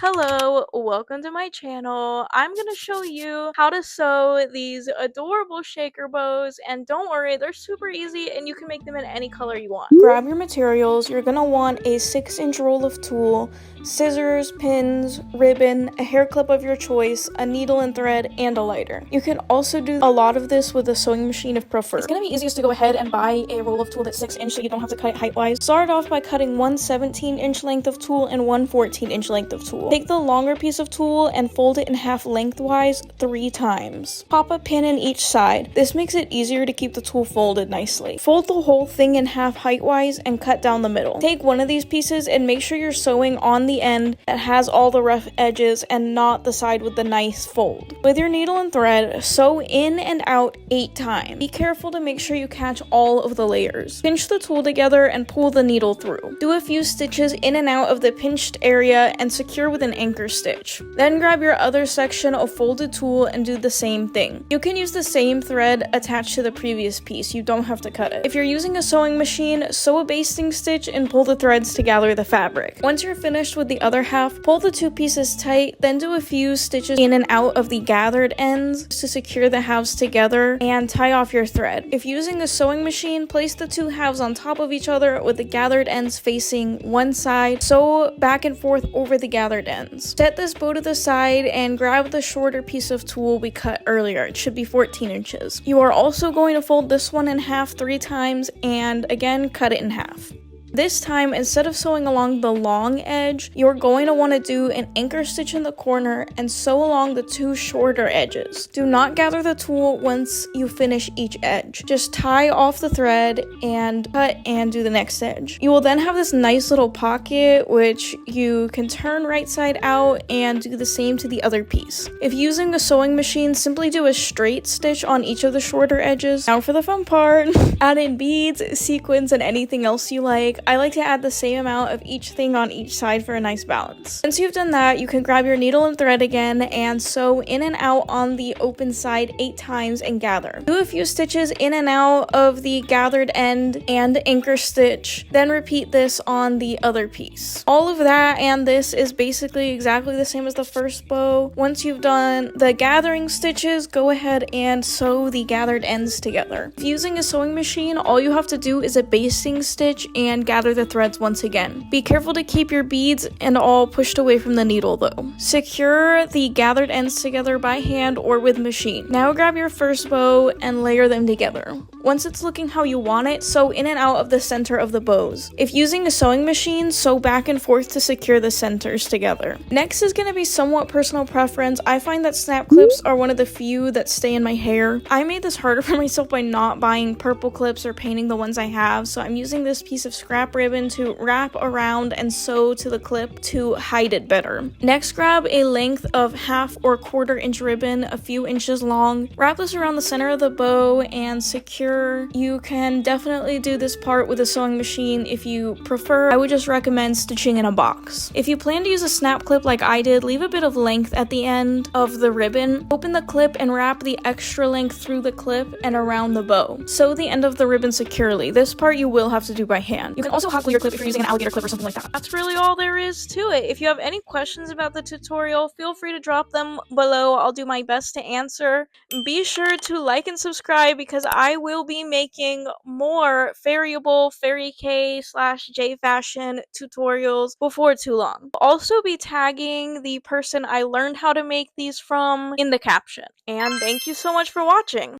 Hello, welcome to my channel. I'm gonna show you how to sew these adorable shaker bows, and don't worry, they're super easy and you can make them in any color you want. Grab your materials. You're gonna want a 6-inch roll of tulle, scissors, pins, ribbon, a hair clip of your choice, a needle and thread, and a lighter. You can also do a lot of this with a sewing machine if preferred. It's gonna be easiest to go ahead and buy a roll of tulle that's 6-inch so you don't have to cut it height-wise. Start off by cutting one 17-inch length of tulle and one 14-inch length of tulle. Take the longer piece of tulle and fold it in half lengthwise 3 times. Pop a pin in each side. This makes it easier to keep the tulle folded nicely. Fold the whole thing in half height-wise and cut down the middle. Take one of these pieces and make sure you're sewing on the end that has all the rough edges and not the side with the nice fold. With your needle and thread, sew in and out 8 times. Be careful to make sure you catch all of the layers. Pinch the tulle together and pull the needle through. Do a few stitches in and out of the pinched area and secure with an anchor stitch. Then grab your other section of folded tulle and do the same thing. You can use the same thread attached to the previous piece. You don't have to cut it. If you're using a sewing machine, sew a basting stitch and pull the threads to gather the fabric. Once you're finished with the other half, pull the 2 pieces tight, then do a few stitches in and out of the gathered ends to secure the halves together and tie off your thread. If using a sewing machine, place the 2 halves on top of each other with the gathered ends facing one side. Sew back and forth over the gathered ends. Set this bow to the side and grab the shorter piece of tulle we cut earlier. It should be 14 inches. You are also going to fold this one in half 3 times and again cut it in half. This time, instead of sewing along the long edge, you're going to want to do an anchor stitch in the corner and sew along the 2 shorter edges. Do not gather the tulle once you finish each edge. Just tie off the thread and cut and do the next edge. You will then have this nice little pocket which you can turn right side out and do the same to the other piece. If using a sewing machine, simply do a straight stitch on each of the shorter edges. Now for the fun part. Add in beads, sequins, and anything else you like. I like to add the same amount of each thing on each side for a nice balance. Once you've done that, you can grab your needle and thread again and sew in and out on the open side 8 times and gather. Do a few stitches in and out of the gathered end and anchor stitch, then repeat this on the other piece. All of that and this is basically exactly the same as the first bow. Once you've done the gathering stitches, go ahead and sew the gathered ends together. If using a sewing machine, all you have to do is a basting stitch and gather the threads once again. Be careful to keep your beads and all pushed away from the needle though. Secure the gathered ends together by hand or with machine. Now grab your first bow and layer them together. Once it's looking how you want it, sew in and out of the center of the bows. If using a sewing machine, sew back and forth to secure the centers together. Next is going to be somewhat personal preference. I find that snap clips are one of the few that stay in my hair. I made this harder for myself by not buying purple clips or painting the ones I have, so I'm using this piece of scrap ribbon to wrap around and sew to the clip to hide it better. Next, grab a length of 1/2 or 1/4 inch ribbon, a few inches long. Wrap this around the center of the bow and secure. You can definitely do this part with a sewing machine if you prefer. I would just recommend stitching in a box. If you plan to use a snap clip like I did, leave a bit of length at the end of the ribbon. Open the clip and wrap the extra length through the clip and around the bow. Sew the end of the ribbon securely. This part you will have to do by hand. You can also hot glue your clip if you're using an alligator clip or something like that. That's really all there is to it. If you have any questions about the tutorial, feel free to drop them below. I'll do my best to answer. Be sure to like and subscribe because I will be making more fairyable, fairy K/J fashion tutorials before too long. I'll also be tagging the person I learned how to make these from in the caption. And thank you so much for watching.